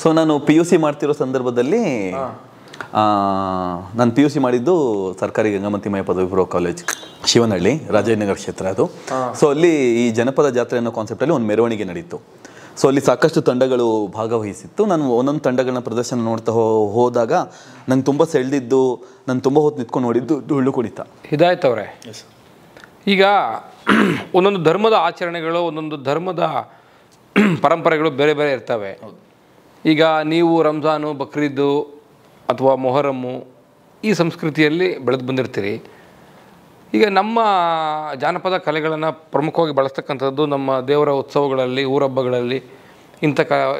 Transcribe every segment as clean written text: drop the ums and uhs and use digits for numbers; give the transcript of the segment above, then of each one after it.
So ನಾನು PUC ಮಾಡ್ತಿರೋ ಸಂದರ್ಭದಲ್ಲಿ ನಾನು PUC ಮಾಡಿದ್ದು ಸರ್ಕಾರಿ ಗಂಗಾಮತಿಮಯ ಪದವಿ ಪೂರ್ವ ಕಾಲೇಜ್ ಶಿವನಹಳ್ಳಿ ರಾಜನಗರ ಕ್ಷೇತ್ರ ಅದು. ಸೊ ಅಲ್ಲಿ ಈ ಜನಪದ ಜಾತ್ರೆ ಅನ್ನೋ ಕಾನ್ಸೆಪ್ಟಲ್ಲಿ ಒಂದು ಮೆರವಣಿಗೆ ನಡೀತು. ಸೊ ಅಲ್ಲಿ ಸಾಕಷ್ಟು ತಂಡಗಳು ಭಾಗವಹಿಸಿತ್ತು. ನಾನು ಒಂದೊಂದು ತಂಡಗಳನ್ನ ಪ್ರದರ್ಶನ ನೋಡ್ತಾ ಹೋದಾಗ ನಂಗೆ ತುಂಬ ಸೆಳೆದಿದ್ದು, ನಾನು ತುಂಬ ಹೊತ್ತು ನಿಂತ್ಕೊಂಡು ನೋಡಿದ್ದು ಡೊಳ್ಳು ಕುಣಿತ. ಹಿದಾಯತ್ ಅವರೇ, ಈಗ ಒಂದೊಂದು ಧರ್ಮದ ಆಚರಣೆಗಳು, ಒಂದೊಂದು ಧರ್ಮದ ಪರಂಪರೆಗಳು ಬೇರೆ ಬೇರೆ ಇರ್ತವೆ. ಈಗ ನೀವು ರಂಜಾನು, ಬಕ್ರೀದು ಅಥವಾ ಮೊಹರಮ್ಮು ಈ ಸಂಸ್ಕೃತಿಯಲ್ಲಿ ಬೆಳೆದು ಬಂದಿರ್ತೀರಿ. ಈಗ ನಮ್ಮ ಜಾನಪದ ಕಲೆಗಳನ್ನು ಪ್ರಮುಖವಾಗಿ ಬಳಸ್ತಕ್ಕಂಥದ್ದು ನಮ್ಮ ದೇವರ ಉತ್ಸವಗಳಲ್ಲಿ, ಊರಹಬ್ಬಗಳಲ್ಲಿ ಇಂಥ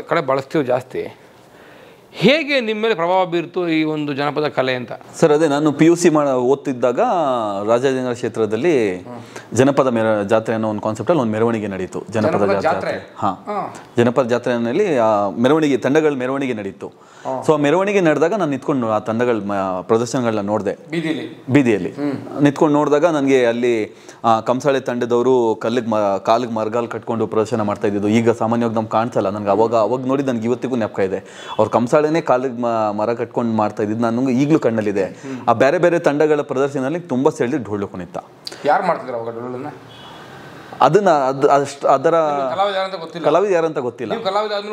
ಕಡೆ ಬಳಸ್ತೀವಿ ಜಾಸ್ತಿ. ಹೇಗೆ ನಿಮ್ಮ ಮೇಲೆ ಪ್ರಭಾವ ಬೀರ್ತು ಈ ಒಂದು ಜನಪದ ಕಲೆ ಅಂತ? ಸರ್, ಅದೇ ನಾನು PUC ಓದ್ತಿದ್ದಾಗ ರಾಜಾಜಿನಗರ ಕ್ಷೇತ್ರದಲ್ಲಿ ಜನಪದ ಜಾತ್ರೆ ಅನ್ನೋ ಒಂದು ಕಾನ್ಸೆಪ್ಟಲ್ಲಿ ಒಂದು ಮೆರವಣಿಗೆ ನಡೀತು. ಜನಪದ ಜಾತ್ರೆ, ಜನಪದ ಜಾತ್ರೆಯಲ್ಲಿ ಮೆರವಣಿಗೆ, ತಂಡಗಳ ಮೆರವಣಿಗೆ ನಡೀತು. ಸೊ ಆ ಮೆರವಣಿಗೆ ನಡೆದಾಗ ನಾನು ನಿಂತ್ಕೊಂಡು ಆ ತಂಡಗಳ ಪ್ರದರ್ಶನಗಳನ್ನ ನೋಡಿದೆ. ಬೀದಿಯಲ್ಲಿ ನಿಂತ್ಕೊಂಡು ನೋಡಿದಾಗ ನನಗೆ ಅಲ್ಲಿ ಕಂಸಾಳೆ ತಂಡದವರು ಕಾಲಿಗೆ ಮರಗಾಲ್ ಕಟ್ಕೊಂಡು ಪ್ರದರ್ಶನ ಮಾಡ್ತಾ ಇದ್ದಿದ್ದು. ಈಗ ಸಾಮಾನ್ಯವಾಗಿ ನಮ್ಗೆ ಕಾಣಿಸಲ್ಲ. ನನಗೆ ಅವಾಗ ನೋಡಿ ನನಗೆ ಇವತ್ತಿಗೂ ಜ್ಞಾಪಕ ಇದೆ. ಅವ್ರ ಕಂಸಾಳೆನೇ ಕಾಲಿಗೆ ಮರ ಕಟ್ಕೊಂಡು ಮಾಡ್ತಾ ಇದ್ದಿದ್ದು ನನಗೆ ಈಗಲೂ ಕಣ್ಣಲ್ಲಿದೆ. ಆ ಬೇರೆ ಬೇರೆ ತಂಡಗಳ ಪ್ರದರ್ಶನದಲ್ಲಿ ತುಂಬ ಸೆಳೆದು ಡೊಳ್ಳು ಕುಣಿತ. ಯಾರು ಮಾಡ್ತಿದ್ರು ಅವಾಗ ಡೊಳ್ಳನ್ನ? ಅದನ್ನ ಅದರ ಕಲಾವಿದ ಯಾರಂತ ಗೊತ್ತಿಲ್ಲ.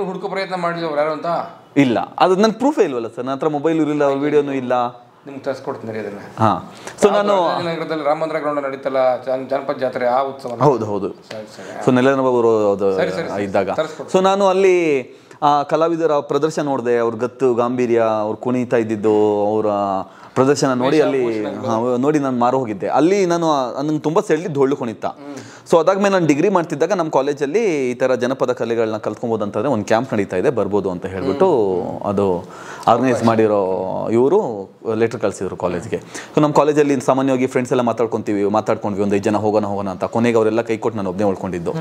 ಹುಡುಕೋ ಪ್ರಯತ್ನ ಮಾಡಿದವ್ರು ಯಾರು ಅಂತ ಇಲ್ಲ. ಅದು ನನ್ನ ಪ್ರೂಫೇ ಇಲ್ವಲ್ಲ ಸರ್. ನನ್ನ ಹತ್ರ ಮೊಬೈಲ್ ಇರಲಿಲ್ಲ, ವಿಡಿಯೋನು ಇಲ್ಲ. ನಿಮ್ಗೆ ತರಿಸ್ಕೊಡ್ತೀನಿ ಅದನ್ನ. ಸೊ ನಾನು ರಾಮ ಮಂದಿರ ಗ್ರೌಂಡ್ ನಡೀತಲ್ಲ ಜನಪದ ಜಾತ್ರೆ, ಆ ಉತ್ಸವ. ಹೌದು. ಸೊ ನೆಲನವರು ಇದ್ದಾಗ ಸೊ ನಾನು ಅಲ್ಲಿ ಕಲಾವಿದರ ಪ್ರದರ್ಶನ ನೋಡಿದೆ. ಅವ್ರ ಗತ್ತು ಗಾಂಭೀರ್ಯ, ಅವ್ರು ಕುಣಿತಾ ಇದ್ದಿದ್ದು, ಅವರ ಪ್ರದರ್ಶನ ನೋಡಿ ನೋಡಿ ನಾನು ಮಾರು ಹೋಗಿದ್ದೆ. ಅಲ್ಲಿ ನನಗೆ ತುಂಬ ಸೆಳೆದಿದ್ದು ಡೊಳ್ಳು ಕುಣಿತ. ಸೊ ಅದಾದ್ಮೇಲೆ ನಾನು ಡಿಗ್ರಿ ಮಾಡ್ತಿದ್ದಾಗ ನಮ್ಮ ಕಾಲೇಜಲ್ಲಿ ಈ ಥರ ಜನಪದ ಕಲೆಗಳನ್ನ ಕಲ್ತ್ಕೊಬೋದು ಅಂತಂದರೆ ಒಂದು ಕ್ಯಾಂಪ್ ನಡೀತಾ ಇದೆ, ಬರ್ಬೋದು ಅಂತ ಹೇಳ್ಬಿಟ್ಟು ಅದು ಆರ್ಗನೈಸ್ ಮಾಡಿರೋ ಇವರು ಲೆಟರ್ ಕಳಿಸಿದ್ರು ಕಾಲೇಜ್ಗೆ. ಸೊ ನಮ್ಮ ಕಾಲೇಜಲ್ಲಿ ಸಾಮಾನ್ಯವಾಗಿ ಫ್ರೆಂಡ್ಸ್ ಎಲ್ಲ ಮಾತಾಡ್ಕೊಂಡ್ವಿ, ಒಂದು 5 ಜನ ಹೋಗೋಣ ಅಂತ. ಕೊನೆಗೆ ಅವರೆಲ್ಲ ಕೈ ಕೊಟ್ಟು ನಾನು ಒಬ್ಬನೇ ಉಳ್ಕೊಂಡಿದ್ದು.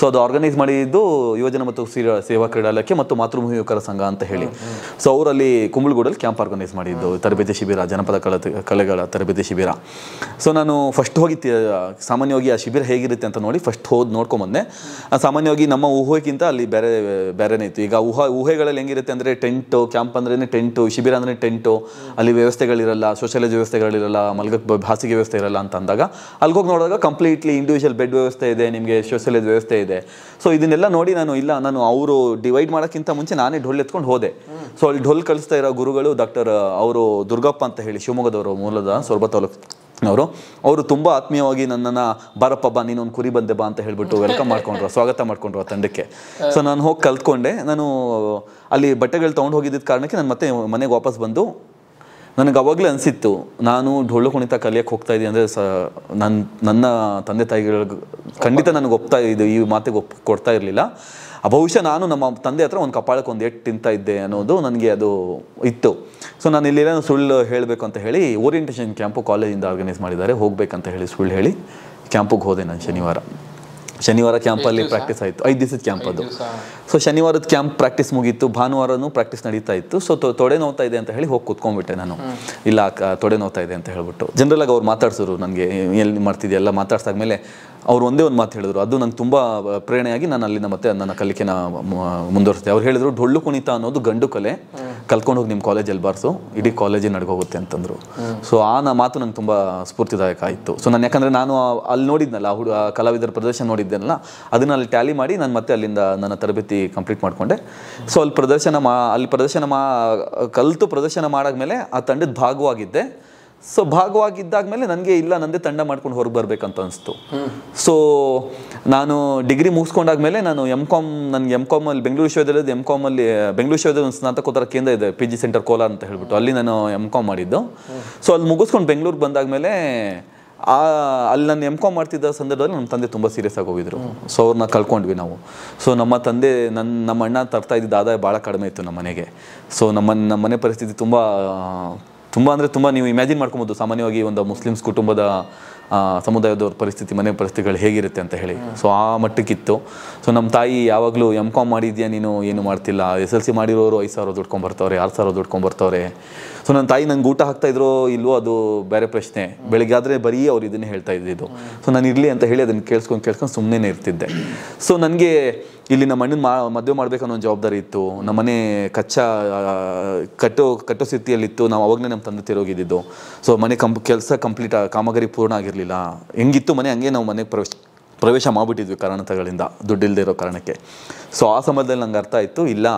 ಸೊ ಅದು ಆರ್ಗನೈಸ್ ಮಾಡಿದ್ದು ಯುವಜನ ಮತ್ತು ಸೇವಾ ಕ್ರೀಡಾಲಯಕ್ಕೆ ಮತ್ತು ಮಾತೃಭೂಮಿ ಯುವಕರ ಸಂಘ ಅಂತ ಹೇಳಿ. ಸೊ ಅವರಲ್ಲಿ ಕುಂಬಳಗೂಡಲ್ಲಿ ಕ್ಯಾಂಪ್ ಆರ್ಗನೈಸ್ ಮಾಡಿದ್ದು, ತರಬೇತಿ ಶಿಬಿರ, ಜನಪದ ಕಲೆಗಳ ತರಬೇತಿ ಶಿಬಿರ. ಸೊ ನಾನು ಫಸ್ಟ್ ಹೋಗಿ ಸಾಮಾನ್ಯವಾಗಿ ಆ ಶಿಬಿರ ಹೇಗಿರುತ್ತೆ ಅಂತ ನೋಡಿ ಫಸ್ಟ್ ಹೋಗಿ ನೋಡ್ಕೊಂಬಂದೆ. ಸಾಮಾನ್ಯವಾಗಿ ನಮ್ಮ ಊಹೆಗಿಂತ ಅಲ್ಲಿ ಬೇರೆನೇ ಇತ್ತು. ಈಗ ಊಹೆಗಳಲ್ಲಿ ಹೆಂಗಿರುತ್ತೆ ಅಂದರೆ ಟೆಂಟು, ಕ್ಯಾಂಪ್ ಅಂದ್ರೆ ಟೆಂಟು, ಶಿಬಿರ ಅಂದರೆ ಟೆಂಟು, ಅಲ್ಲಿ ವ್ಯವಸ್ಥೆಗಳಿರಲ್ಲ, ಸೋಷಲೈಸ್ ವ್ಯವಸ್ಥೆಗಳಿರಲ್ಲ, ಹಾಸಿಗೆ ವ್ಯವಸ್ಥೆ ಇರಲ್ಲ ಅಂತ ಅಂದಾಗ ಅಲ್ಲಿಗೆ ಹೋಗಿ ನೋಡಿದಾಗ ಕಂಪ್ಲೀಟ್ಲಿ ಇಂಡಿವಿಜುವಲ್ ಬೆಡ್ ವ್ಯವಸ್ಥೆ ಇದೆ, ನಿಮಗೆ ಸೋಷಲೈಸ್ ವ್ಯವಸ್ಥೆ ಇದೆ. ಸೊ ಇದನ್ನೆಲ್ಲ ನೋಡಿ ನಾನು ಅವರು ಡಿವೈಡ್ ಮಾಡೋಕ್ಕಿಂತ ಮುಂಚೆ ನಾನೇ ಢೊಲ್ ಎತ್ಕೊಂಡು ಹೋದೆ. ಸೊ ಅಲ್ಲಿ ಢೊಲ್ ಕಳಿಸ್ತಾ ಇರೋ ಗುರುಗಳು ಅವರು ದುರ್ಗಪ್ಪ ಅಂತ ಹೇಳಿ, ಶಿವಮೊಗ್ಗದವರು, ಮೂಲದ ಸೊರಬ ತಾಲೂಕಿನವರು. ಅವರು ತುಂಬ ಆತ್ಮೀಯವಾಗಿ ನನ್ನನ್ನು ಬಾರಪ್ಪ ನೀನೊಂದು ಕುರಿ ಬಂದೆ ಬಾ ಅಂತ ಹೇಳ್ಬಿಟ್ಟು ವೆಲ್ಕಮ್ ಮಾಡ್ಕೊಂಡ್ರು, ಸ್ವಾಗತ ಮಾಡ್ಕೊಂಡ್ರು ಆ ತಂಡಕ್ಕೆ. ಸೊ ನಾನು ಹೋಗಿ ಕಲ್ತ್ಕೊಂಡೆ. ನಾನು ಅಲ್ಲಿ ಬಟ್ಟೆಗಳು ತೊಗೊಂಡು ಹೋಗಿದ್ದ ಕಾರಣಕ್ಕೆ ನಾನು ಮತ್ತೆ ಮನೆಗೆ ವಾಪಸ್ ಬಂದು ನನಗೆ ಅವಾಗಲೇ ಅನಿಸಿತ್ತು, ನಾನು ಡೊಳ್ಳು ಕುಣಿತ ಕಲಿಯಕ್ಕೆ ಹೋಗ್ತಾ ಇದ್ದೀನಿ ಅಂದರೆ ನನ್ನ ತಂದೆ ತಾಯಿಗಳಿಗೆ ಖಂಡಿತ ನನಗೆ ಈ ಮಾತಿಗೆ ಕೊಡ್ತಾ ಇರಲಿಲ್ಲ. ಬಹುಶಃ ನಾನು ನಮ್ಮ ತಂದೆ ಹತ್ರ ಒಂದು ಕಪಾಳಕ್ಕೆ ಒಂದು ಎಟ್ಟು ತಿಂತಾ ಇದ್ದೆ ಅನ್ನೋದು ನನಗೆ ಅದು ಇತ್ತು. ಸೊ ನಾನು ಇಲ್ಲೇನೋ ಸುಳ್ಳು ಹೇಳಬೇಕು ಅಂತ ಹೇಳಿ ಓರಿಯೆಂಟೇಷನ್ ಕ್ಯಾಂಪು ಕಾಲೇಜಿಂದ ಆರ್ಗನೈಸ್ ಮಾಡಿದ್ದಾರೆ, ಹೋಗ್ಬೇಕಂತ ಹೇಳಿ ಸುಳ್ಳು ಹೇಳಿ ಕ್ಯಾಂಪಿಗೆ ಹೋದೆ ನಾನು. ಶನಿವಾರ ಕ್ಯಾಂಪಲ್ಲಿ ಪ್ರಾಕ್ಟೀಸ್ ಆಯಿತು. 5 ದಿವಸದ ಕ್ಯಾಂಪ್ ಅದು. ಸೊ ಶನಿವಾರದ ಕ್ಯಾಂಪ್ ಪ್ರಾಕ್ಟೀಸ್ ಮುಗೀತು, ಭಾನುವಾರನೂ ಪ್ರಾಕ್ಟೀಸ್ ನಡೀತಾ ಇತ್ತು. ಸೊ ತೊಡೆ ನೋವ್ತಾ ಇದೆ ಅಂತ ಹೇಳಿ ಹೋಗಿ ಕೂತ್ಕೊಂಡ್ಬಿಟ್ಟೆ ನಾನು. ಇಲ್ಲ ತೊಡೆ ನೋವ್ತಾ ಇದೆ ಅಂತ ಹೇಳ್ಬಿಟ್ಟು ಜನರಲ್ಲಾಗಿ ಅವ್ರು ಮಾತಾಡ್ಸಿದ್ರು ನನಗೆ, ಎಲ್ಲಿ ಮಾಡ್ತಿದ್ದೆ ಎಲ್ಲ ಮಾತಾಡ್ಸಾದ್ಮೇಲೆ ಅವ್ರು ಒಂದೇ ಒಂದು ಮಾತು ಹೇಳಿದ್ರು. ಅದು ನಂಗೆ ತುಂಬ ಪ್ರೇರಣೆಯಾಗಿ ನಾನು ಅಲ್ಲಿಂದ ಮತ್ತೆ ನನ್ನ ಕಲಿಕೆನ ಮುಂದುವರಿಸಿದೆ. ಅವ್ರು ಹೇಳಿದ್ರು, ಡೊಳ್ಳು ಕುಣಿತ ಅನ್ನೋದು ಗಂಡು ಕಲೆ, ಕಲ್ತ್ಕೊಂಡು ಹೋಗಿ ನಿಮ್ಮ ಕಾಲೇಜಲ್ಲಿ ಬಾರಿಸು, ಇಡೀ ಕಾಲೇಜಿಗೆ ನಡ್ಕೋಗುತ್ತೆ ಅಂತಂದರು. ಸೊ ಆ ಮಾತು ನಂಗೆ ತುಂಬ ಸ್ಫೂರ್ತಿದಾಯಕ ಆಯಿತು. ಸೊ ನಾನು ಯಾಕಂದರೆ ನಾನು ಅಲ್ಲಿ ನೋಡಿದ್ನಲ್ಲ, ಕಲಾವಿದರ ಪ್ರದರ್ಶನ ನೋಡಿದ್ದೆನಲ್ಲ, ಅದನ್ನು ಅಲ್ಲಿ ಟ್ಯಾಲಿ ಮಾಡಿ ನಾನು ಮತ್ತೆ ಅಲ್ಲಿಂದ ನನ್ನ ತರಬೇತಿ ಕಂಪ್ಲೀಟ್ ಮಾಡಿಕೊಂಡೆ. ಸೊ ಅಲ್ಲಿ ಕಲಿತು ಪ್ರದರ್ಶನ ಮಾಡಾದ್ಮೇಲೆ ಆ ತಂಡದ ಭಾಗವಾಗಿದ್ದೆ. ಸೊ ಭಾಗವಾಗಿದ್ದಾದ್ಮೇಲೆ ನನಗೆ ಇಲ್ಲ ನಂದೇ ತಂಡ ಮಾಡ್ಕೊಂಡು ಹೊರಗೆ ಬರಬೇಕಂತ ಅನಿಸ್ತು. ಸೊ ನಾನು ಡಿಗ್ರಿ ಮುಗಿಸ್ಕೊಂಡಾದ್ಮೇಲೆ ನಾನು ನನಗೆ MCOM ಬೆಂಗಳೂರು ವಿಶ್ವವಿದ್ಯಾಲಯದ ಬೆಂಗಳೂರು ವಿಶ್ವವಿದ್ಯಾಲಯದ ಒಂದು ಸ್ನಾತಕೋತ್ತರ ಕೇಂದ್ರ ಇದೆ, PG ಸೆಂಟರ್ ಕೋಲಾರ ಅಂತ ಹೇಳ್ಬಿಟ್ಟು, ಅಲ್ಲಿ ನಾನು MCOM ಮಾಡಿದ್ದು. ಸೊ ಅಲ್ಲಿ ಮುಗಿಸ್ಕೊಂಡು ಬೆಂಗಳೂರಿಗೆ ಬಂದಾದ್ಮೇಲೆ ಅಲ್ಲಿ ನಾನು MCOM ಮಾಡ್ತಿದ್ದ ಸಂದರ್ಭದಲ್ಲಿ ನಮ್ಮ ತಂದೆ ತುಂಬ ಸೀರಿಯಸ್ ಆಗಿ ಹೋಗಿದ್ರು. ಸೊ ಅವ್ರನ್ನ ಕಳ್ಕೊಂಡ್ವಿ ನಾವು. ಸೊ ನಮ್ಮ ತಂದೆ ನಮ್ಮ ಅಣ್ಣ ತರ್ತಾ ಇದ್ದಿದ್ದು ಆದಾಯ ಭಾಳ ಕಡಿಮೆ ಇತ್ತು ನಮ್ಮ ಮನೆಗೆ. ಸೊ ನಮ್ಮ ಮನೆ ಪರಿಸ್ಥಿತಿ ತುಂಬ ಅಂದರೆ ತುಂಬ ನೀವು ಇಮ್ಯಾಜಿನ್ ಮಾಡ್ಕೊಬೋದು ಸಾಮಾನ್ಯವಾಗಿ ಒಂದು ಮುಸ್ಲಿಮ್ಸ್ ಕುಟುಂಬದ ಸಮುದಾಯದವ್ರ ಮನೆ ಪರಿಸ್ಥಿತಿಗಳು ಹೇಗಿರುತ್ತೆ ಅಂತ ಹೇಳಿ. ಸೊ ಆ ಮಟ್ಟಕ್ಕಿತ್ತು. ಸೊ ನಮ್ಮ ತಾಯಿ ಯಾವಾಗಲೂ MCOM ಮಾಡಿದ್ಯಾ ನೀನು, ಏನು ಮಾಡ್ತಿಲ್ಲ, SLC ಮಾಡಿರೋರು 5,000 ದುಡ್ಕೊಂಬರ್ತಾವ್ರೆ, 6,000 ದುಡ್ಕೊಂಬರ್ತಾವ್ರೆ. ಸೊ ನನ್ನ ತಾಯಿ ನಂಗೆ ಊಟ ಹಾಕ್ತಾಯಿದ್ರು ಇಲ್ವೋ ಅದು ಬೇರೆ ಪ್ರಶ್ನೆ, ಬೆಳಗ್ಗೆ ಆದರೆ ಬರೀ ಅವ್ರು ಇದನ್ನೇ ಹೇಳ್ತಾ ಇದ್ದಿದ್ದು. ಸೊ ನಾನು ಇರಲಿ ಅಂತ ಹೇಳಿ ಅದನ್ನು ಕೇಳಿಸ್ಕೊಂಡು ಸುಮ್ಮನೆ ಇರ್ತಿದ್ದೆ. ಸೊ ನನಗೆ ಇಲ್ಲಿ ನಮ್ಮ ಅಣ್ಣನ ಮದುವೆ ಮಾಡ್ಬೇಕನ್ನೋ ಒಂದು ಜವಾಬ್ದಾರಿ ಇತ್ತು. ನಮ್ಮ ಮನೆ ಕಟ್ಟೋ ಸ್ಥಿತಿಯಲ್ಲಿತ್ತು. ನಾವು ಅವಾಗಲೇ ನಮ್ಮ ತಂದೆ ತಿರೋಗಿದ್ದು. ಸೊ ಮನೆ ಕೆಲಸ ಕಂಪ್ಲೀಟ್ ಕಾಮಗಾರಿ ಪೂರ್ಣ ಆಗಿರಲಿಲ್ಲ. ಹೆಂಗಿತ್ತು ಮನೆ ಹಂಗೆ ನಾವು ಮನೆಗೆ ಪ್ರವೇಶ ಮಾಡಿಬಿಟ್ಟಿದ್ವಿ ಕಾರಣತೆಗಳಿಂದ, ದುಡ್ಡಿಲ್ಲದೆ ಇರೋ ಕಾರಣಕ್ಕೆ. ಸೊ ಆ ಸಮಯದಲ್ಲಿ ನಂಗೆ ಅರ್ಥ ಆಯಿತು, ಇಲ್ಲ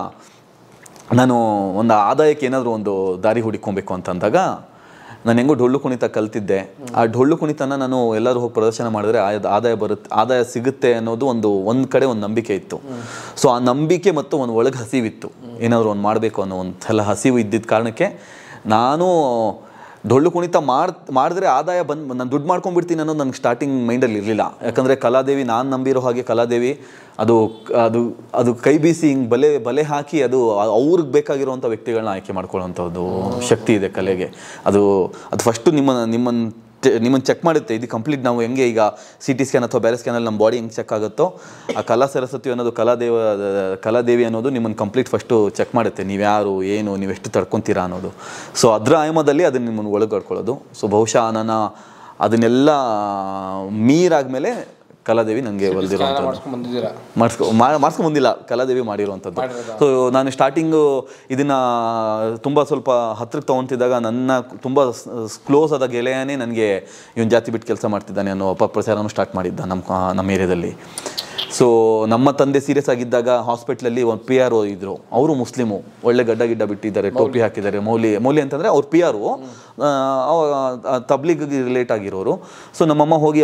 ನಾನು ಒಂದು ಆದಾಯಕ್ಕೆ ಏನಾದರೂ ಒಂದು ದಾರಿ ಹುಡುಕೊಬೇಕು ಅಂತಂದಾಗ ನಾನು ಹೆಂಗೋ ಡೊಳ್ಳು ಕುಣಿತ ಕಲ್ತಿದ್ದೆ. ಆ ಡೊಳ್ಳು ಕುಣಿತನ ನಾನು ಎಲ್ಲರೂ ಹೋಗಿ ಪ್ರದರ್ಶನ ಮಾಡಿದ್ರೆ ಆದಾಯ ಸಿಗುತ್ತೆ ಅನ್ನೋದು ಒಂದು ಕಡೆ ಒಂದು ನಂಬಿಕೆ ಇತ್ತು. ಸೊ ಆ ನಂಬಿಕೆ ಮತ್ತು ಒಂದು ಒಳಗೆ ಹಸಿವಿತ್ತು, ಏನಾದರೂ ಒಂದು ಮಾಡಬೇಕು ಅನ್ನೋ ಒಂದು ಹಸಿವು ಇದ್ದಿದ್ದ ಕಾರಣಕ್ಕೆ ನಾನು ಡೊಳ್ಳು ಕುಣಿತ ಮಾಡಿದ್ರೆ ಆದಾಯ ನಾನು ದುಡ್ಡು ಮಾಡ್ಕೊಂಡ್ಬಿಡ್ತೀನಿ ಅನ್ನೋದು ನನಗೆ ಸ್ಟಾರ್ಟಿಂಗ್ ಮೈಂಡಲ್ಲಿ ಇರಲಿಲ್ಲ. ಯಾಕಂದರೆ ಕಲಾದೇವಿ, ನಾನು ನಂಬಿರೋ ಹಾಗೆ ಕಲಾದೇವಿ ಅದು ಅದು ಅದು ಕೈ ಬೀಸಿ ಹಿಂಗೆ ಬಲೆ ಹಾಕಿ ಅದು ಅವ್ರಿಗೆ ಬೇಕಾಗಿರುವಂಥ ವ್ಯಕ್ತಿಗಳನ್ನ ಆಯ್ಕೆ ಮಾಡ್ಕೊಳ್ಳೋವಂಥದ್ದು ಶಕ್ತಿ ಇದೆ ಕಲೆಗೆ. ಅದು ಫಸ್ಟು ನಿಮ್ಮನ್ನು ಚೆಕ್ ಮಾಡುತ್ತೆ. ಇದು ಕಂಪ್ಲೀಟ್ ನಾವು ಹೆಂಗೆ ಈಗ CT ಸ್ಕ್ಯಾನ್ ಅಥವಾ ಬೇರೆ ಸ್ಕ್ಯಾನಲ್ಲಿ ನಮ್ಮ ಬಾಡಿ ಹೆಂಗೆ ಚೆಕ್ ಆಗುತ್ತೋ, ಆ ಕಲಾ ಸರಸ್ವತಿ ಅನ್ನೋದು ಕಲಾದೇವಿ ಅನ್ನೋದು ನಿಮ್ಮನ್ನು ಕಂಪ್ಲೀಟ್ ಫಸ್ಟು ಚೆಕ್ ಮಾಡುತ್ತೆ. ನೀವು ಯಾರು, ಏನು, ನೀವು ಎಷ್ಟು ತಡ್ಕೊತೀರಾ ಅನ್ನೋದು. ಸೊ ಅದರ ಆಯಾಮದಲ್ಲಿ ಅದನ್ನು ನಿಮ್ಮನ್ನು ಒಳಗಡ್ಕೊಳ್ಳೋದು. ಸೊ ಬಹುಶಃ ನಾನು ಅದನ್ನೆಲ್ಲ ಮೀರಾದ್ಮೇಲೆ ಕಲಾದೇವಿ ನನಗೆ ಮಾಡಿಸ್ಕೊಂಡು ಬಂದಿಲ್ಲ, ಕಲಾದೇವಿ ಮಾಡಿರುವಂಥದ್ದು. ಸೊ ನಾನು ಸ್ಟಾರ್ಟಿಂಗು ಇದನ್ನು ತುಂಬ ಸ್ವಲ್ಪ ಹತ್ರಕ್ಕೆ ತೊಗೊತಿದ್ದಾಗ ನನ್ನ ತುಂಬ ಕ್ಲೋಸ್ ಆದ ಗೆಳೆಯನೇ ನನಗೆ ಇವನು ಜಾತಿ ಬಿಟ್ಟು ಕೆಲಸ ಮಾಡ್ತಿದ್ದಾನೆ ಅನ್ನೋ ಅಪಪ್ರಚಾರನೂ ಸ್ಟಾರ್ಟ್ ಮಾಡಿದ್ದ ನಮ್ಮ ಏರಿಯಾದಲ್ಲಿ. ಸೊ ನಮ್ಮ ತಂದೆ ಸೀರಿಯಸ್ ಆಗಿದ್ದಾಗ ಹಾಸ್ಪಿಟ್ಲಲ್ಲಿ ಒಂದು PRO ಇದ್ದರು. ಅವರು ಮುಸ್ಲಿಮು, ಒಳ್ಳೆ ಗಡ್ಡ ಬಿಟ್ಟಿದ್ದಾರೆ, ಟೋಪಿ ಹಾಕಿದ್ದಾರೆ. ಮೌಲಿ ಅಂತಂದರೆ ಅವ್ರು PRO, ತಬ್ಲಿಗಿಗೆ ರಿಲೇಟ್ ಆಗಿರೋರು. ಸೊ ನಮ್ಮಮ್ಮ ಹೋಗಿ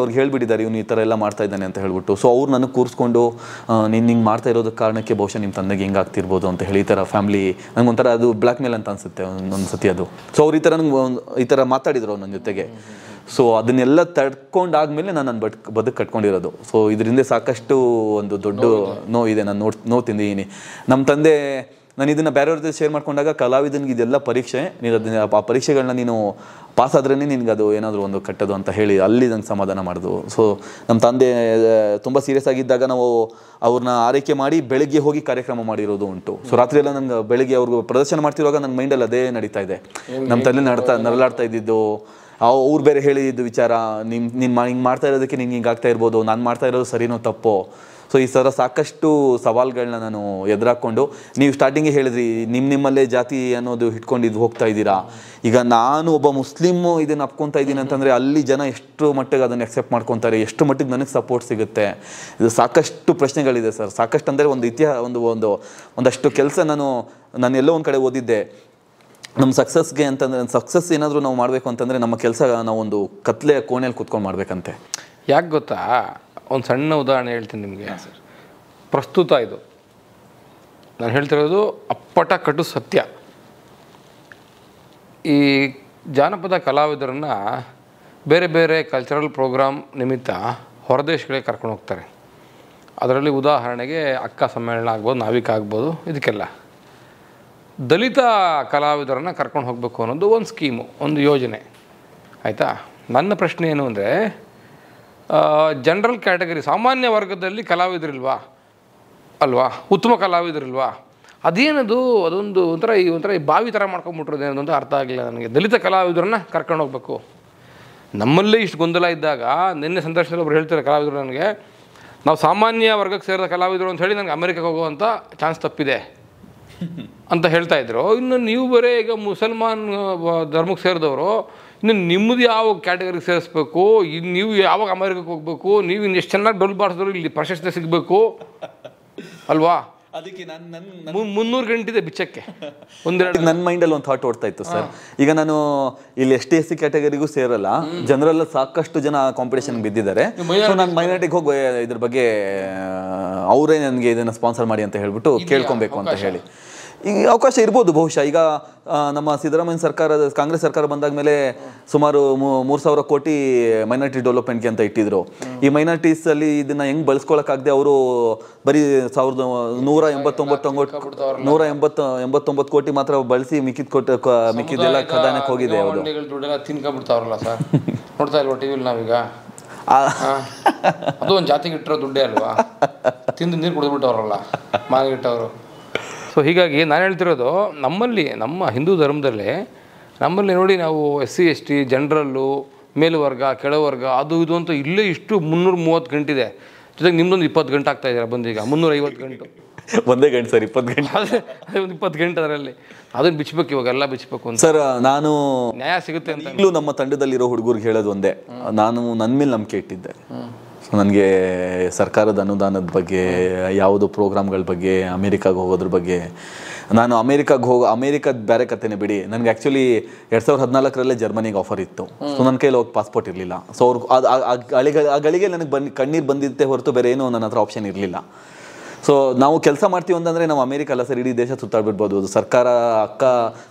ಅವ್ರಿಗೆ ಹೇಳ್ಬಿಟ್ಟಿದ್ದಾರೆ ಇವನು ಈ ಥರ ಎಲ್ಲ ಮಾಡ್ತಾ ಇದ್ದಾನೆ ಅಂತ ಹೇಳ್ಬಿಟ್ಟು. ಸೊ ಅವ್ರು ನನಗೆ ಕೂರಿಸ್ಕೊಂಡು ನೀನು ಹಿಂಗೆ ಮಾಡ್ತಾ ಇರೋದಕ್ಕೆ ಕಾರಣಕ್ಕೆ ಬಹುಶಃ ನಿಮ್ಮ ತಂದೆಗೆ ಹಿಂಗೆ ಆಗ್ತಿರ್ಬೋದು ಅಂತ ಹೇಳಿ ಈ ಥರ ಫ್ಯಾಮಿಲಿ ನನಗೊಂಥರ ಅದು ಬ್ಲ್ಯಾಕ್ ಮೇಲ್ ಅಂತ ಅನಿಸುತ್ತೆ ಒಂದು ಸತಿ ಅದು. ಸೊ ಅವ್ರು ಈ ಥರ ಮಾತಾಡಿದ್ರು ನನ್ನ ಜೊತೆಗೆ. ಸೊ ಅದನ್ನೆಲ್ಲ ತಡ್ಕೊಂಡಾದ್ಮೇಲೆ ನಾನು ಬದುಕು ಕಟ್ಕೊಂಡಿರೋದು. ಸೊ ಇದರಿಂದ ಸಾಕಷ್ಟು ಒಂದು ದೊಡ್ಡ ನೋವಿದೆ, ನಾನು ನೋವು ತಿಂದಿದ್ದೀನಿ. ನಮ್ಮ ತಂದೆ, ನಾನು ಇದನ್ನು ಬೇರೆಯವ್ರ ಜೊತೆ ಶೇರ್ ಮಾಡ್ಕೊಂಡಾಗ, ಕಲಾವಿದನಿಗೆ ಇದೆಲ್ಲ ಪರೀಕ್ಷೆ, ನೀನು ಅದನ್ನ ಆ ಪರೀಕ್ಷೆಗಳನ್ನ ನೀನು ಪಾಸ್ ಆದ್ರೇ ನಿನ್ಗೆ ಅದು ಏನಾದರೂ ಒಂದು ಕಟ್ಟೋದು ಅಂತ ಹೇಳಿ ಅಲ್ಲಿ ನಂಗೆ ಸಮಾಧಾನ ಮಾಡೋದು. ಸೊ ನಮ್ಮ ತಂದೆ ತುಂಬ ಸೀರಿಯಸ್ ಆಗಿದ್ದಾಗ ನಾವು ಅವ್ರನ್ನ ಆರೈಕೆ ಮಾಡಿ ಬೆಳಗ್ಗೆ ಹೋಗಿ ಕಾರ್ಯಕ್ರಮ ಮಾಡಿರೋದು ಉಂಟು. ಸೊ ರಾತ್ರಿ ಎಲ್ಲ ನನಗೆ ಬೆಳಗ್ಗೆ ಅವ್ರಿಗೆ ಪ್ರದರ್ಶನ ಮಾಡ್ತಿರುವಾಗ ನನ್ನ ಮೈಂಡಲ್ಲಿ ಅದೇ ನಡೀತಾ ಇದೆ. ನಮ್ಮ ತಲೆ ನರಳಾಡ್ತಾ ಇದ್ದಿದ್ದು, ಅವ್ರು ಬೇರೆ ಹೇಳಿದ್ದು ವಿಚಾರ, ನೀನು ಹಿಂಗೆ ಮಾಡ್ತಾ ಇರೋದಕ್ಕೆ ನಿನ್ಗೆ ಹಿಂಗೆ ಆಗ್ತಾ ಇರ್ಬೋದು, ನಾನು ಮಾಡ್ತಾ ಇರೋದು ಸರಿನೋ ತಪ್ಪೋ. ಸೊ ಈ ಥರ ಸಾಕಷ್ಟು ಸವಾಲುಗಳನ್ನ ನಾನು ಎದುರಾಕೊಂಡು, ನೀವು ಸ್ಟಾರ್ಟಿಂಗೇ ಹೇಳಿದ್ರಿ ನಿಮ್ಮಲ್ಲೇ ಜಾತಿ ಅನ್ನೋದು ಇಟ್ಕೊಂಡಿದ್ದು ಹೋಗ್ತಾ ಇದ್ದೀರಾ. ಈಗ ನಾನು ಒಬ್ಬ ಮುಸ್ಲಿಮು ಇದನ್ನು ಅಪ್ಕೊತಾ ಇದ್ದೀನಿ ಅಂತಂದರೆ ಅಲ್ಲಿ ಜನ ಎಷ್ಟು ಮಟ್ಟಿಗೆ ಅದನ್ನು ಎಕ್ಸೆಪ್ಟ್ ಮಾಡ್ಕೊತಾರೆ, ಎಷ್ಟು ಮಟ್ಟಿಗೆ ನನಗೆ ಸಪೋರ್ಟ್ ಸಿಗುತ್ತೆ, ಇದು ಸಾಕಷ್ಟು ಪ್ರಶ್ನೆಗಳಿದೆ ಸರ್. ಸಾಕಷ್ಟು ಅಂದರೆ ಒಂದಷ್ಟು ಕೆಲಸ ನಾನು ಎಲ್ಲೋ ಒಂದು ಕಡೆ ಓದಿದ್ದೆ, ನಮ್ಮ ಸಕ್ಸಸ್ಗೆ ಅಂತಂದರೆ, ಸಕ್ಸಸ್ ಏನಾದರೂ ನಾವು ಮಾಡಬೇಕು ಅಂತಂದರೆ ನಮ್ಮ ಕೆಲಸ ನಾವೊಂದು ಕತ್ಲೆ ಕೋಣೆಯಲ್ಲಿ ಕೂತ್ಕೊಂಡು ಮಾಡಬೇಕಂತೆ. ಯಾಕೆ ಗೊತ್ತಾ, ಒಂದು ಸಣ್ಣ ಉದಾಹರಣೆ ಹೇಳ್ತೀನಿ ನಿಮಗೆ. ಪ್ರಸ್ತುತ ಇದು ನಾನು ಹೇಳ್ತಿರೋದು ಅಪ್ಪಟ ಕಟು ಸತ್ಯ. ಈ ಜಾನಪದ ಕಲಾವಿದರನ್ನು ಬೇರೆ ಬೇರೆ ಕಲ್ಚರಲ್ ಪ್ರೋಗ್ರಾಮ್ ನಿಮಿತ್ತ ಹೊರದೇಶಗಳಿಗೆ ಕರ್ಕೊಂಡು ಹೋಗ್ತಾರೆ. ಅದರಲ್ಲಿ ಉದಾಹರಣೆಗೆ ಅಕ್ಕ ಸಮ್ಮೇಳನ ಆಗ್ಬೋದು, ನಾವಿಕ ಆಗ್ಬೋದು, ಇದಕ್ಕೆಲ್ಲ ದಲಿತ ಕಲಾವಿದರನ್ನು ಕರ್ಕೊಂಡು ಹೋಗಬೇಕು ಅನ್ನೋದು ಒಂದು ಸ್ಕೀಮು, ಒಂದು ಯೋಜನೆ. ಆಯಿತಾ? ನನ್ನ ಪ್ರಶ್ನೆ ಏನು ಅಂದರೆ, ಜನರಲ್ ಕ್ಯಾಟಗರಿ ಸಾಮಾನ್ಯ ವರ್ಗದಲ್ಲಿ ಕಲಾವಿದರಿಲ್ವಾ ಅಲ್ವಾ, ಉತ್ತಮ ಕಲಾವಿದರಿಲ್ವಾ, ಅದೇನದು ಒಂಥರ ಈ ಬಾವಿ ಥರ ಮಾಡ್ಕೊಂಬಿಟ್ರೋದು ಏನದು ಅಂತ ಅರ್ಥ ಆಗಲಿಲ್ಲ ನನಗೆ. ದಲಿತ ಕಲಾವಿದರನ್ನ ಕರ್ಕೊಂಡು ಹೋಗಬೇಕು. ನಮ್ಮಲ್ಲೇ ಇಷ್ಟು ಗೊಂದಲ ಇದ್ದಾಗ ನಿನ್ನೆ ಸಂದರ್ಶನದಲ್ಲಿ ಒಬ್ರು ಹೇಳ್ತಾರೆ ಕಲಾವಿದರು ನನಗೆ, ನಾವು ಸಾಮಾನ್ಯ ವರ್ಗಕ್ಕೆ ಸೇರಿದ ಕಲಾವಿದರು ಅಂತ ಹೇಳಿ ನನಗೆ ಅಮೆರಿಕಕ್ಕೆ ಹೋಗುವಂಥ ಚಾನ್ಸ್ ತಪ್ಪಿದೆ ಅಂತ ಹೇಳ್ತಾಯಿದ್ರು. ಇನ್ನು ನೀವು ಬರೀ ಈಗ ಮುಸಲ್ಮಾನ್ ಧರ್ಮಕ್ಕೆ ಸೇರಿದವರು, ಇನ್ನು ನಿಮ್ಮದು ಯಾವ ಕ್ಯಾಟಗರಿಗೆ ಸೇರಿಸ್ಬೇಕು, ನೀವು ಯಾವಾಗ ಅಮೆರಿಕಕ್ಕೆ ಹೋಗ್ಬೇಕು, ನೀವು ಇನ್ನು ಎಷ್ಟು ಚೆನ್ನಾಗಿ ಡೊಲ್ ಬಾರಿಸಿದ್ರು ಇಲ್ಲಿ ಪ್ರಶಸ್ತಿ ಸಿಗಬೇಕು ಅಲ್ವಾ? ಅದಕ್ಕೆ 300 ಗಂಟೆ ಬಿಚ್ಚಕ್ಕೆ ನನ್ನ ಮೈಂಡಲ್ಲಿ ಒಂದು ಥಾಟ್ ಓಡ್ತಾ ಇತ್ತು ಸರ್. ಈಗ ನಾನು ಇಲ್ಲಿ ST/SC ಕ್ಯಾಟಗರಿಗೂ ಸೇರಲ್ಲ, ಜನರೆಲ್ಲ ಸಾಕಷ್ಟು ಜನ ಕಾಂಪಿಟೇಷನ್ ಬಿದ್ದಿದ್ದಾರೆ. ಸೊ ನಾನು ಮೈನಾರಿಟಿಗೆ ಹೋಗಿ ಇದ್ರ ಬಗ್ಗೆ ಅವರೇ ನನಗೆ ಇದನ್ನು ಸ್ಪಾನ್ಸರ್ ಮಾಡಿ ಅಂತ ಹೇಳ್ಬಿಟ್ಟು ಕೇಳ್ಕೊಬೇಕು ಅಂತ ಹೇಳಿ ಈಗ ಅವಕಾಶ ಇರ್ಬೋದು ಬಹುಶಃ. ಈಗ ನಮ್ಮ ಸಿದ್ದರಾಮಯ್ಯ ಸರ್ಕಾರ, ಕಾಂಗ್ರೆಸ್ ಸರ್ಕಾರ ಬಂದಾಗ ಮೇಲೆ ಸುಮಾರು 3,000 ಕೋಟಿ ಮೈನಾರಿಟಿ ಡೆವಲಪ್ಮೆಂಟ್ಗೆ ಅಂತ ಇಟ್ಟಿದ್ರು. ಈ ಮೈನಾರಿಟೀಸಲ್ಲಿ ಇದನ್ನು ಹೆಂಗೆ ಬಳಸ್ಕೊಳಕ್ಕಾಗದೆ ಅವರು ಬರೀ 189 ಕೋಟಿ ಮಾತ್ರ ಬಳಸಿ ಮಿಕ್ಕಿದ್ದೆಲ್ಲ ಖಜಾನೆಗೆ ಹೋಗಿದೆ. ಅವರು ತಿನ್ಕೊಂಡ್ಬಿಡ್ತಾವ್ರಲ್ಲ ಸರ್, ನೋಡ್ತಾ ಇಲ್ವಾ ಟಿವಿಲಿ ನಾವೀಗ? ಅದು ಒಂದು ಜಾತಿಗೆ ಇಟ್ಟಿರೋ ದುಡ್ಡೇ ಅಲ್ವಾ, ತಿಂದು ನೀರು ಕುಡಿದ್ಬಿಟ್ಟವ್ರಲ್ಲ ಮಾಗಿಟ್ಟವರು. ಸೊ ಹೀಗಾಗಿ ನಾನು ಹೇಳ್ತಿರೋದು, ನಮ್ಮ ಹಿಂದೂ ಧರ್ಮದಲ್ಲಿ ನಮ್ಮಲ್ಲಿ ನೋಡಿ, ನಾವು SC/ST, ಜನರಲ್ಲು, ಮೇಲುವರ್ಗ, ಕೆಳವರ್ಗ, ಅದು ಇದು ಅಂತ ಇಲ್ಲೇ ಇಷ್ಟು 330 ಗಂಟಿದೆ. ಜೊತೆಗೆ ನಿಮ್ದೊಂದು 20 ಗಂಟೆ ಆಗ್ತಾ ಇದ್ದೀರಾ ಬಂದೀಗ 350 ಗಂಟು ಒಂದೇ ಗಂಟೆ ಸರ್ 20 ಗಂಟೆ ಅದೇ ಒಂದು 20 ಗಂಟೆ ಅದರಲ್ಲಿ ಅದನ್ನು ಬಿಚ್ಚಬೇಕು ಇವಾಗ ಎಲ್ಲ ಬಿಚ್ಚಬೇಕು ಅಂತ ಸರ್. ನಾನು ನ್ಯಾಯ ಸಿಗುತ್ತೆ ಅಂತ ಈಗಲೂ ನಮ್ಮ ತಂಡದಲ್ಲಿರೋ ಹುಡುಗರಿಗೆ ಹೇಳೋದು ಒಂದೇ, ನಾನು ನನ್ನ ಮೇಲೆ ನಂಬಿಕೆ ಇಟ್ಟಿದ್ದೆ. ಸೊ ನನಗೆ ಸರ್ಕಾರದ ಅನುದಾನದ ಬಗ್ಗೆ, ಯಾವುದು ಪ್ರೋಗ್ರಾಮ್ಗಳ ಬಗ್ಗೆ, ಅಮೇರಿಕಾಗೆ ಹೋಗೋದ್ರ ಬಗ್ಗೆ, ನಾನು ಅಮೇರಿಕಾದ ಬೇರೆ ಕಥೆನೇ ಬಿಡಿ, ನನಗೆ ಆ್ಯಕ್ಚುಲಿ 2014 ಜರ್ಮನಿಗೆ ಆಫರ್ ಇತ್ತು. ಸೊ ನನ್ನ ಕೈಲಿ ಹೋಗಿ ಪಾಸ್ಪೋರ್ಟ್ ಇರಲಿಲ್ಲ. ಸೊ ಅವ್ರು ಆ ಗಳಿಗೆ ನನಗೆ ಕಣ್ಣೀರು ಬಂದಿದ್ದೆ ಹೊರತು ಬೇರೆ ಏನೋ ನನ್ನ ಹತ್ರ ಆಪ್ಷನ್ ಇರಲಿಲ್ಲ. ಸೊ ನಾವು ಕೆಲಸ ಮಾಡ್ತೀವಿ ಅಂತಂದರೆ ನಾವು ಅಮೇರಿಕ ಅಲ್ಲ ಸರ್, ಇಡೀ ದೇಶ ಸುತ್ತಾಡ್ಬಿಡ್ಬೋದು. ಸರ್ಕಾರ ಅಕ್ಕ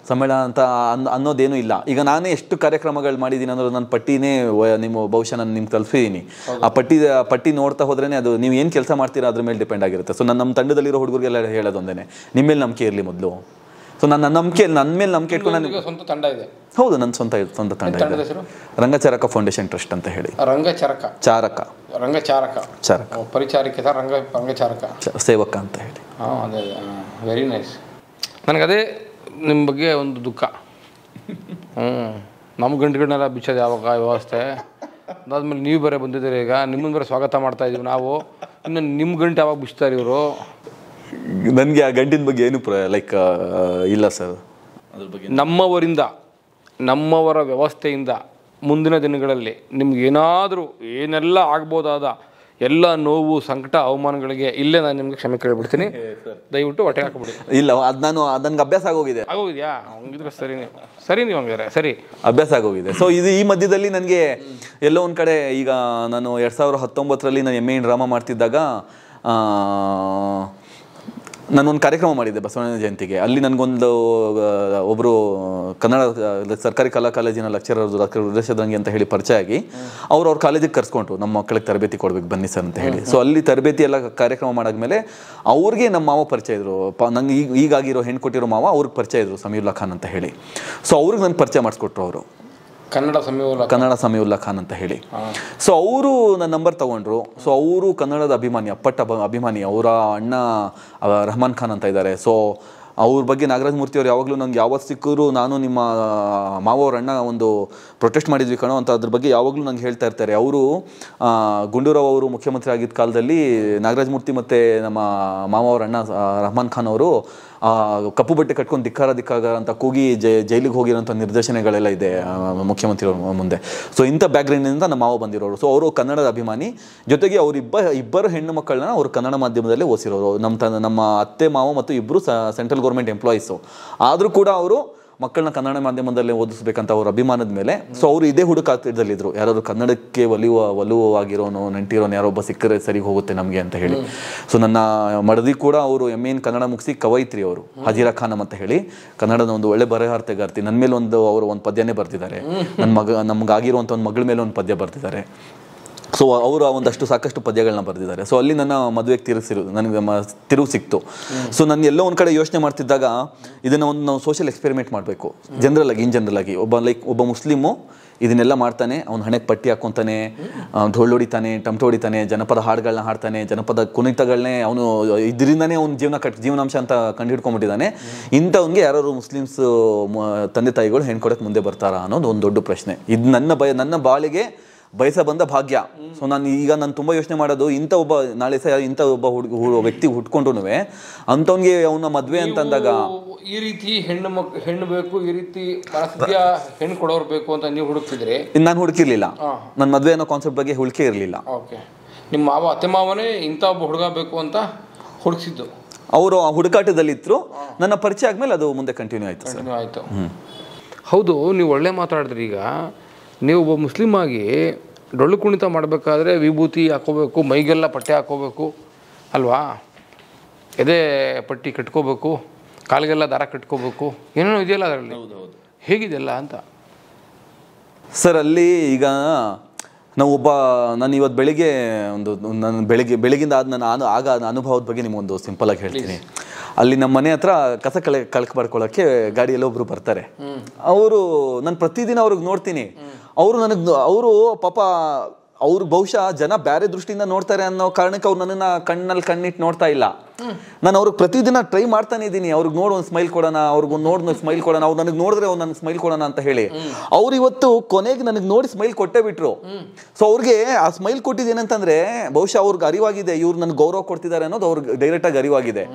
ಸಮ್ಮೇಳನ ಅಂತ ಅನ್ನೋದೇನೂ ಇಲ್ಲ. ಈಗ ನಾನೇ ಎಷ್ಟು ಕಾರ್ಯಕ್ರಮಗಳು ಮಾಡಿದ್ದೀನಿ ಅನ್ನೋದು ನನ್ನ ಪಟ್ಟಿನೇ ನಿಮ್ಮ ಬಹುಶಃ ನಾನು ನಿಮ್ಗೆ ತಲುಪಿದ್ದೀನಿ. ಆ ಪಟ್ಟಿ ನೋಡ್ತಾ ಹೋದ್ರೇ ಅದು ನೀವು ಏನು ಕೆಲಸ ಮಾಡ್ತೀರಾ ಅದ್ರ ಮೇಲೆ ಡಿಪೆಂಡ್ ಆಗಿರುತ್ತೆ. ಸೊ ನಮ್ಮ ತಂಡದಲ್ಲಿರೋ ಹುಡುಗರಿಗೆಲ್ಲ ಹೇಳೋದೊಂದೇ, ನಿಮ್ಮ ಮೇಲೆ ನಂಬಿಕೆ ಇರಲಿ ಮೊದಲು. ಸೊ ನನ್ನ ಮೇಲೆ ನಂಬಿಕೆ ಇಟ್ಕೊಂಡು ನನಗೆ ಸ್ವಂತ ತಂಡ ಇದೆ. ಹೌದು, ನನ್ನ ಸ್ವಂತ ತಂಡ ಇದೆ. ರಂಗಚಾರಕ ಫೌಂಡೇಶನ್ ಟ್ರಸ್ಟ್ ಅಂತ ಹೇಳಿ. ರಂಗಚಾರಕ ಪರಿಚಾರಕ ರಂಗಚಾರಕ ಸೇವಕ ಅಂತ ಹೇಳಿ. ಅದೇ ವೆರಿ ನೈಸ್. ನನಗದೇ ನಿಮ್ಮ ಬಗ್ಗೆ ಒಂದು ದುಃಖ. ನಮ್ಮ ಗಂಟುಗಳನ್ನೆಲ್ಲ ಬಿಚ್ಚೋದು ಯಾವಾಗ ವ್ಯವಸ್ಥೆ ಅದಾದ್ಮೇಲೆ ನೀವು ಬೇರೆ ಬಂದಿದ್ದೀರಿ. ಈಗ ನಿಮ್ಮನ್ನು ಬೇರೆ ಸ್ವಾಗತ ಮಾಡ್ತಾ ಇದೀವಿ ನಾವು. ಇನ್ನು ನಿಮ್ಮ ಗಂಟು ಯಾವಾಗ ಬಿಚ್ತಾರೆ ಇವರು? ನನಗೆ ಆ ಗಂಟಿನ ಬಗ್ಗೆ ಏನು ಲೈಕ್ ಇಲ್ಲ ಸರ್. ಅದ್ರ ಬಗ್ಗೆ ನಮ್ಮವರ ವ್ಯವಸ್ಥೆಯಿಂದ ಮುಂದಿನ ದಿನಗಳಲ್ಲಿ ನಿಮ್ಗೆ ಏನೆಲ್ಲ ಆಗ್ಬೋದಾದ ಎಲ್ಲ ನೋವು, ಸಂಕಟ, ಅವಮಾನಗಳಿಗೆ ಇಲ್ಲೇ ನಾನು ನಿಮ್ಗೆ ಕ್ಷಮೆ ಕೇಳ್ಬಿಡ್ತೀನಿ. ದಯವಿಟ್ಟು ಹೊಟ್ಟೆ ಹಾಕ್ಬಿಡಿ. ಇಲ್ಲ, ನನಗೆ ಅಭ್ಯಾಸ ಆಗೋಗಿದೆಯಾ? ಹಂಗಿದ್ರೆ ಸರಿ ನೀವು ಹಂಗಾರೆ ಸರಿ ಅಭ್ಯಾಸ ಆಗೋಗಿದೆ. ಸೊ ಈ ಮಧ್ಯದಲ್ಲಿ ನನಗೆ ಎಲ್ಲೋ ಒಂದು ಕಡೆ ಈಗ ನಾನು 2019 ನಾನು MA ಇನ್ ಡ್ರಾಮಾ ಮಾಡ್ತಿದ್ದಾಗ ನಾನೊಂದು ಕಾರ್ಯಕ್ರಮ ಮಾಡಿದ್ದೆ ಬಸವಣ್ಣ ಜಯಂತಿಗೆ. ಅಲ್ಲಿ ನನಗೊಂದು ಒಬ್ಬರು ಕನ್ನಡ ಸರ್ಕಾರಿ ಕಲಾ ಕಾಲೇಜಿನ ಲೆಕ್ಚರರ್ ರುದ್ರೇಶದಂಗಿ ಅಂತ ಹೇಳಿ ಪರಿಚಯ ಆಗಿ ಅವ್ರ ಕಾಲೇಜಿಗೆ ಕರ್ಸ್ಕೊಂಡ್ರು, ನಮ್ಮ ಮಕ್ಕಳಿಗೆ ತರಬೇತಿ ಕೊಡ್ಬೇಕು ಬನ್ನಿ ಸರ್ ಅಂತ ಹೇಳಿ. ಸೊ ಅಲ್ಲಿ ತರಬೇತಿ ಎಲ್ಲ ಕಾರ್ಯಕ್ರಮ ಮಾಡಾದ್ಮೇಲೆ ಅವ್ರಿಗೆ ನಮ್ಮ ಮಾವ ಪರಿಚಯ ಇದ್ರು. ನಂಗೆ ಈಗಾಗಿರೋ ಹೆಣ್ಣು ಕೊಟ್ಟಿರೋ ಮಾವ ಅವ್ರಿಗೆ ಪರಿಚಯ ಇದ್ರು, ಸಮೀವುಲ್ಲಾ ಖಾನ್ ಅಂತ ಹೇಳಿ. ಸೊ ಅವ್ರಿಗೆ ನನಗೆ ಪರಿಚಯ ಮಾಡಿಸ್ಕೊಟ್ರು ಅವರು, ಕನ್ನಡ ಸಮೀವುಲ್ಲಾ ಖಾನ್ ಅಂತ ಹೇಳಿ. ಸೊ ಅವರು ನನ್ನ ನಂಬರ್ ತಗೊಂಡ್ರು. ಸೊ ಅವರು ಕನ್ನಡದ ಅಭಿಮಾನಿ. ಅವರ ಅಣ್ಣ ರಹಮಾನ್ ಖಾನ್ ಅಂತ ಇದ್ದಾರೆ. ಸೊ ಅವ್ರ ಬಗ್ಗೆ ನಾಗರಾಜ್ ಮೂರ್ತಿ ಅವ್ರು ಯಾವಾಗಲೂ ನಂಗೆ ಯಾವತ್ತು ಸಿಕ್ಕಿದ್ರು ನಾನು ನಿಮ್ಮ ಮಾವವ್ರ ಅಣ್ಣ ಒಂದು ಪ್ರೊಟೆಸ್ಟ್ ಮಾಡಿದ್ವಿ ಕಣೋ ಅಂತ ಅದ್ರ ಬಗ್ಗೆ ಯಾವಾಗಲೂ ನಂಗೆ ಹೇಳ್ತಾ ಇರ್ತಾರೆ. ಅವರು ಗುಂಡೂರಾವ್ ಅವರು ಮುಖ್ಯಮಂತ್ರಿ ಆಗಿದ್ದ ಕಾಲದಲ್ಲಿ ನಾಗರಾಜ್ ಮೂರ್ತಿ ಮತ್ತು ನಮ್ಮ ಮಾವವ್ರ ಅಣ್ಣ ರಹಮಾನ್ ಖಾನ್ ಅವರು ಕಪ್ಪು ಬಟ್ಟೆ ಕಟ್ಕೊಂಡು ಧಿಕ್ಕಾರ ಅಂತ ಕೂಗಿ ಜೈಲಿಗೆ ಹೋಗಿರೋಂಥ ನಿರ್ದೇಶನಗಳೆಲ್ಲ ಇದೆ ಮುಖ್ಯಮಂತ್ರಿ ಅವ್ರ ಮುಂದೆ. ಸೊ ಇಂಥ ಬ್ಯಾಕ್ಗ್ರೌಂಡಿಂದ ನಮ್ಮ ಮಾವ ಬಂದಿರೋರು. ಸೊ ಅವರು ಕನ್ನಡದ ಅಭಿಮಾನಿ, ಜೊತೆಗೆ ಇಬ್ಬರು ಹೆಣ್ಣು ಮಕ್ಕಳನ್ನ ಅವರು ಕನ್ನಡ ಮಾಧ್ಯಮದಲ್ಲೇ ಓದಿಸಿರೋರು. ನಮ್ಮ ಅತ್ತೆ ಮಾವ ಮತ್ತು ಇಬ್ಬರು ಸೆಂಟ್ರಲ್ ಗೌರ್ಮೆಂಟ್ ಎಂಪ್ಲಾಯೀಸು. ಆದರೂ ಕೂಡ ಅವರು ಮಕ್ಕಳನ್ನ ಕನ್ನಡ ಮಾಧ್ಯಮದಲ್ಲೇ ಓದಿಸ್ಬೇಕಂತ ಅವ್ರ ಅಭಿಮಾನದ ಮೇಲೆ. ಸೊ ಅವರು ಇದೇ ಹುಡುಕಾಟದಲ್ಲಿದ್ದರು, ಯಾರಾದ್ರು ಕನ್ನಡಕ್ಕೆ ಒಲುವಾಗಿರೋನು ನಂಟಿರೋನು ಯಾರೊಬ್ಬ ಸಿಕ್ಕರೆ ಸರಿ ಹೋಗುತ್ತೆ ನಮಗೆ ಅಂತ ಹೇಳಿ. ಸೊ ನನ್ನ ಮಡದಿ ಕೂಡ ಅವರು MA ಇನ್ ಕನ್ನಡ ಮುಗಿಸಿ ಕವಯಿತ್ರಿ ಅವರು, ಹಜೀರಾ ಖಾನಮ್ ಅಂತ ಹೇಳಿ, ಕನ್ನಡದ ಒಂದು ಒಳ್ಳೆ ಬರಹಗಾರ್ತಿ. ನನ್ನ ಮೇಲೆ ಅವರು ಒಂದು ಪದ್ಯನೇ ಬರ್ತಿದ್ದಾರೆ. ನಮ್ಗಾಗಿರುವಂಥ ಒಂದು ಮಗಳ ಮೇಲೆ ಒಂದು ಪದ್ಯ ಬರ್ತಿದ್ದಾರೆ. ಸೊ ಅವರು ಒಂದಷ್ಟು ಸಾಕಷ್ಟು ಪದ್ಯಗಳನ್ನ ಬರೆದಿದ್ದಾರೆ. ಸೊ ಅಲ್ಲಿ ನನ್ನ ಮದುವೆಗೆ ನನಗೆ ತಿರುವು ಸಿಕ್ತು. ಸೊ ನಾನು ಎಲ್ಲೋ ಒಂದು ಕಡೆ ಯೋಚನೆ ಮಾಡ್ತಿದ್ದಾಗ ಇದನ್ನು ನಾವು ಸೋಷಿಯಲ್ ಎಕ್ಸ್ಪೆರಿಮೆಂಟ್ ಮಾಡಬೇಕು. ಇನ್ ಜನರಲ್ ಆಗಿ ಒಬ್ಬ ಮುಸ್ಲಿಮು ಇದನ್ನೆಲ್ಲ ಮಾಡ್ತಾನೆ, ಅವ್ನು ಹಣೆಗೆ ಪಟ್ಟಿ ಹಾಕ್ಕೊತಾನೆ, ಢೋಲ್ ಹೊಡಿತಾನೆ, ಟಮಟೆ ಹೊಡಿತಾನೆ, ಜನಪದ ಹಾಡುಗಳನ್ನ ಹಾಡ್ತಾನೆ, ಜನಪದ ಕುಣಿತಗಳನ್ನೇ ಅವನು ಇದರಿಂದನೇ ಅವ್ನು ಜೀವನಾಂಶ ಅಂತ ಕಂಡು ಹಿಡ್ಕೊಂಡ್ಬಿಟ್ಟಿದ್ದಾನೆ. ಇಂಥವ್ನಿಗೆ ಯಾರು ಮುಸ್ಲಿಮ್ಸ್ ತಂದೆ ತಾಯಿಗಳು ಹೆಣ್ಣು ಕೊಡೋಕ್ಕೆ ಮುಂದೆ ಬರ್ತಾರಾ ಅನ್ನೋದು ಒಂದು ದೊಡ್ಡ ಪ್ರಶ್ನೆ. ಇದು ನನ್ನ ಬಾಳಿಗೆ ಬಂದ ಭಾಗ್ಯ. ಸೊ ನಾನು ತುಂಬ ಯೋಚನೆ ಮಾಡೋದು, ಇಂಥ ಒಬ್ಬ ವ್ಯಕ್ತಿ ಹುಟ್ಕೊಂಡ್ರು ಅಂಥವ್ನಿಗೆ ಅವನ ಮದುವೆ ಅಂತಂದಾಗ ಈ ರೀತಿ ಹೆಣ್ಣು ಬೇಕು, ಈ ರೀತಿ ಹೆಣ್ಣು ಕೊಡೋರು ಬೇಕು ಅಂತ ನೀವು ಹುಡುಕ್ತಿದ್ರಿ? ನಾನು ಹುಡುಕಿರ್ಲಿಲ್ಲ. ನನ್ನ ಮದುವೆ ಅನ್ನೋ ಕಾನ್ಸೆಪ್ಟ್ ಬಗ್ಗೆ ಹುಡುಕೇ ಇರಲಿಲ್ಲ. ಓಕೆ, ನಿಮ್ಮ ಅತ್ತೆ ಮಾವನೇ ಇಂಥ ಒಬ್ಬ ಹುಡುಗ ಬೇಕು ಅಂತ ಹುಡುಕಿಸಿದ್ದು? ಅವರು ಆ ಹುಡುಕಾಟದಲ್ಲಿದ್ರು. ನನ್ನ ಪರಿಚಯ ಆದ್ಮೇಲೆ ಅದು ಮುಂದೆ ಕಂಟಿನ್ಯೂ ಆಯಿತು. ಹೌದು, ನೀವು ಒಳ್ಳೆ ಮಾತಾಡಿದ್ರಿ. ಈಗ ನೀವು ಒಬ್ಬ ಮುಸ್ಲಿಮ್ ಆಗಿ ಡೊಳ್ಳು ಕುಣಿತ ಮಾಡಬೇಕಾದ್ರೆ ವಿಭೂತಿ ಹಾಕೋಬೇಕು, ಮೈಗೆಲ್ಲ ಪಟ್ಟೆ ಹಾಕೋಬೇಕು ಅಲ್ವಾ, ಎದೆ ಪಟ್ಟಿ ಕಟ್ಕೋಬೇಕು, ಕಾಲಿಗೆಲ್ಲ ದಾರ ಕಟ್ಕೋಬೇಕು, ಏನೇನೋ ಇದೆಯಲ್ಲ ಅದರಲ್ಲಿ. ಹೇಗಿದೆಯಲ್ಲ ಅಂತ ಸರ್ ಅಲ್ಲಿ ಈಗ ನಾನು ಇವತ್ತು ಬೆಳಿಗ್ಗೆ ನಾನು ಬೆಳಗಿಂದ ಆಗ ಅನುಭವದ ಬಗ್ಗೆ ನಿಮಗೊಂದು ಸಿಂಪಲ್ ಆಗಿ ಹೇಳ್ತೀನಿ. ಅಲ್ಲಿ ನಮ್ಮ ಮನೆ ಹತ್ರ ಕಸ ಕಳಕ್ ಮಾಡ್ಕೊಳ್ಳೋಕ್ಕೆ ಗಾಡಿಯಲ್ಲಿ ಒಬ್ರು ಬರ್ತಾರೆ. ಅವರು ನಾನು ಪ್ರತಿದಿನ ಅವ್ರಿಗೆ ನೋಡ್ತೀನಿ. ಅವರು ಪಾಪ ಅವ್ರು ಬಹುಶಃ ಜನ ಬೇರೆ ದೃಷ್ಟಿಯಿಂದ ನೋಡ್ತಾರೆ ಅನ್ನೋ ಕಾರಣಕ್ಕೆ ಅವ್ರು ನನ್ನನ್ನು ಕಣ್ಣಲ್ಲಿ ಕಣ್ಣಿಟ್ಟು ನೋಡ್ತಾ ಇಲ್ಲ. ನಾನು ಅವ್ರಿಗೆ ಪ್ರತಿದಿನ ಟ್ರೈ ಮಾಡ್ತಾನೆ ಇದ್ದೀನಿ, ಅವ್ರಿಗೆ ನೋಡಿ ಒಂದು ಸ್ಮೈಲ್ ಕೊಡೋಣ, ಅವ್ರಿಗೆ ನೋಡಿ ಸ್ಮೈಲ್ ಕೊಡೋಣ, ಅವ್ರು ನನಗೆ ನೋಡಿದ್ರೆ ಅವ್ರು ನನಗೆ ಸ್ಮೈಲ್ ಕೊಡೋಣ ಅಂತ ಹೇಳಿ ಅವ್ರು ಇವತ್ತು ಕೊನೆಗೆ ನನಗೆ ನೋಡಿ ಸ್ಮೈಲ್ ಕೊಟ್ಟೇ ಬಿಟ್ರು. ಸೊ ಅವ್ರಿಗೆ ಆ ಸ್ಮೈಲ್ ಕೊಟ್ಟಿದ್ದೇನಂತಂದ್ರೆ ಬಹುಶಃ ಅವ್ರಿಗೆ ಅರಿವಾಗಿದೆ ಇವ್ರು ನನಗೆ ಗೌರವ ಕೊಡ್ತಿದ್ದಾರೆ ಅನ್ನೋದು ಅವ್ರಿಗೆ ಡೈರೆಕ್ಟ್ ಆಗಿ ಅರಿವಾಗಿದೆ.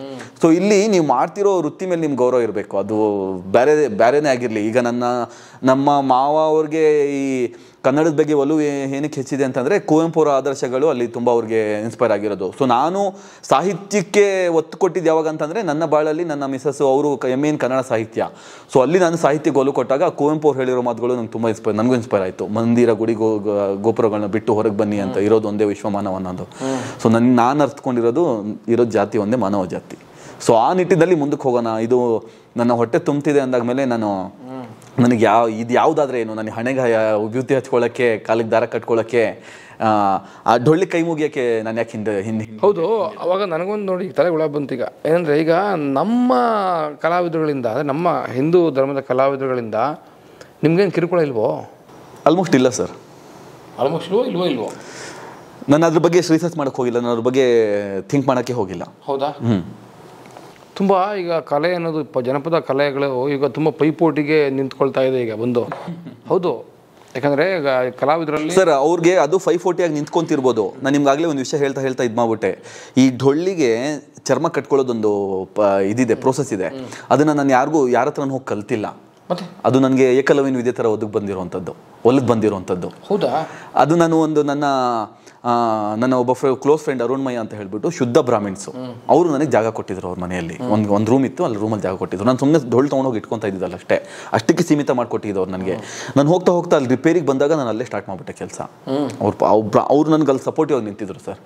ಸೊ ಇಲ್ಲಿ ನೀವು ಮಾಡ್ತಿರೋ ವೃತ್ತಿ ಮೇಲೆ ನಿಮ್ಗೆ ಗೌರವ ಇರಬೇಕು, ಅದು ಬೇರೆನೇ ಆಗಿರಲಿ. ಈಗ ನಮ್ಮ ಮಾವ ಅವ್ರಿಗೆ ಈ ಕನ್ನಡದ ಬಗ್ಗೆ ಒಲವು ಏನಕ್ಕೆ ಹೆಚ್ಚಿದೆ ಅಂತಂದರೆ ಕುವೆಂಪು ಅವರ ಆದರ್ಶಗಳು ಅಲ್ಲಿ ತುಂಬ ಅವ್ರಿಗೆ ಇನ್ಸ್ಪೈರ್ ಆಗಿರೋದು. ಸೊ ನಾನು ಸಾಹಿತ್ಯಕ್ಕೆ ಒತ್ತು ಕೊಟ್ಟಿದ್ದು ಯಾವಾಗ ಅಂತಂದರೆ ನನ್ನ ಬಾಳಲ್ಲಿ ನನ್ನ ಮಿಸಸ್ಸು ಅವರು MA ಕನ್ನಡ ಸಾಹಿತ್ಯ. ಸೊ ಅಲ್ಲಿ ನಾನು ಸಾಹಿತ್ಯಕ್ಕೆ ಒಲವು ಕೊಟ್ಟಾಗ ಕುವೆಂಪು ಅವ್ರು ಹೇಳಿರೋ ಮಾತುಗಳು ನಂಗೆ ತುಂಬ ನನಗೂ ಇನ್ಸ್ಪೈರ್ ಆಯಿತು. ಮಂದಿರ ಗುಡಿ ಗೋಪುರಗಳನ್ನ ಬಿಟ್ಟು ಹೊರಗೆ ಬನ್ನಿ ಅಂತ, ಇರೋದು ಒಂದೇ ವಿಶ್ವಮಾನವ ಅನ್ನೋದು. ಸೊ ನಾನು ಅರ್ಥಕೊಂಡಿರೋದು ಇರೋದು ಜಾತಿ ಒಂದೇ, ಮಾನವ ಜಾತಿ. ಸೊ ಆ ನಿಟ್ಟಿನಲ್ಲಿ ಮುಂದಕ್ಕೆ ಹೋಗೋಣ, ಇದು ನನ್ನ ಹೊಟ್ಟೆ ತುಂಬ್ತಿದೆ ಅಂದಾದ್ಮೇಲೆ ನನಗೆ ಇದು ಯಾವುದಾದ್ರೆ ಏನು, ನನಗೆ ಹಣೆಗೆ ವಿಭೂತಿ ಹಚ್ಕೊಳ್ಳೋಕ್ಕೆ, ಕಾಲಿಗೆ ದಾರ ಕಟ್ಕೊಳ್ಳೋಕ್ಕೆ, ಆ ಡೊಳ್ಳಿ ಕೈ ಮುಗಿಯೋಕ್ಕೆ ನಾನು ಯಾಕೆ ಹಿಂದೆ. ಹೌದು, ಅವಾಗ ನನಗೊಂದು ನೋಡಿ ತಲೆ ಹುಳ ಬಂತು. ಈಗ ಏನಂದರೆ ಈಗ ನಮ್ಮ ಕಲಾವಿದರುಗಳಿಂದ, ಅಂದರೆ ನಮ್ಮ ಹಿಂದೂ ಧರ್ಮದ ಕಲಾವಿದರುಗಳಿಂದ ನಿಮ್ಗೇನು ಕಿರುಕುಳ ಇಲ್ವೋ? ಆಲ್ಮೋಸ್ಟ್ ಇಲ್ಲ ಸರ್. ಆಲ್ಮೋಸ್ಟ್ ಇಲ್ವೋ? ನಾನು ಅದ್ರ ಬಗ್ಗೆ ರಿಸರ್ಚ್ ಮಾಡೋಕ್ಕೆ ಹೋಗಿಲ್ಲ, ನಾನು ಅದ್ರ ಬಗ್ಗೆ ಥಿಂಕ್ ಮಾಡೋಕ್ಕೆ ಹೋಗಿಲ್ಲ. ಹೌದಾ? ತುಂಬ ಈಗ ಕಲೆ ಅನ್ನೋದು ಜನಪದ ಕಲೆಗಳು ಈಗ ತುಂಬ ಪೈಪೋಟಿಗೆ ನಿಂತ್ಕೊಳ್ತಾ ಇದೆ ಈಗ ಬಂದು. ಹೌದು, ಯಾಕಂದರೆ ಈಗ ಕಲಾವಿದರಲ್ಲಿ ಸರ್ ಅವ್ರಿಗೆ ಅದು 540 ಆಗಿ ನಿಂತ್ಕೊಂತಿರ್ಬೋದು. ನಾನು ನಿಮ್ಗಾಗಲೇ ಒಂದು ವಿಷಯ ಹೇಳ್ತಾ ಇದು ಮಾಡ್ಬಿಟ್ಟೆ. ಈ ಡೊಳ್ಳಿಗೆ ಚರ್ಮ ಕಟ್ಕೊಳ್ಳೋದೊಂದು ಇದಿದೆ, ಪ್ರೋಸೆಸ್ ಇದೆ. ಅದನ್ನು ನಾನು ಯಾರ ಹತ್ರ ಹೋಗಿ ಕಲ್ತಿಲ್ಲ. ಮತ್ತೆ ಅದು ನನಗೆ ಏಕಲವ್ಯನ ವಿದ್ಯೆ ಥರ ಒದಗಿ ಬಂದಿರುವಂಥದ್ದು. ಹೌದಾ? ಅದು ನಾನು ನನ್ನ ಒಬ್ಬ ಕ್ಲೋಸ್ ಫ್ರೆಂಡ್ ಅರುಣ್ಮಯ್ಯ ಅಂತ ಹೇಳ್ಬಿಟ್ಟು ಶುದ್ಧ ಬ್ರಾಹ್ಮಿಣ್ಸು, ಅವರು ನನಗೆ ಜಾಗ ಕೊಟ್ಟಿದ್ರು. ಅವ್ರ ಮನೆಯಲ್ಲಿ ಒಂದು ರೂಮ್ ಇತ್ತು, ಅಲ್ಲಿ ರೂಮಲ್ಲಿ ಜಾಗ ಕೊಟ್ಟಿದ್ರು. ನಾನು ಸುಮ್ಮನೆ ಡೊಳ್ಳು ತೊಗೊಂಡೋಗಿ ಇಟ್ಕೊತಾ ಇದ್ದಿದ್ದಲ್ಲ, ಅಷ್ಟಕ್ಕೆ ಸೀಮಿತ ಮಾಡಿಕೊಟ್ಟಿದ್ದು ಅವ್ರು ನನಗೆ. ನಾನು ಹೋಗ್ತಾ ಅಲ್ಲಿ ರಿಪೇರಿಗೆ ಬಂದಾಗ ನಾನು ಅಲ್ಲೇ ಸ್ಟಾರ್ಟ್ ಮಾಡಿಬಿಟ್ಟೆ ಕೆಲಸ. ಅವ್ರು ನನಗೆ ಅಲ್ಲಿ ಸಪೋರ್ಟಿವ್ ಆಗಿ ನಿಂತಿದ್ರು ಸರ್.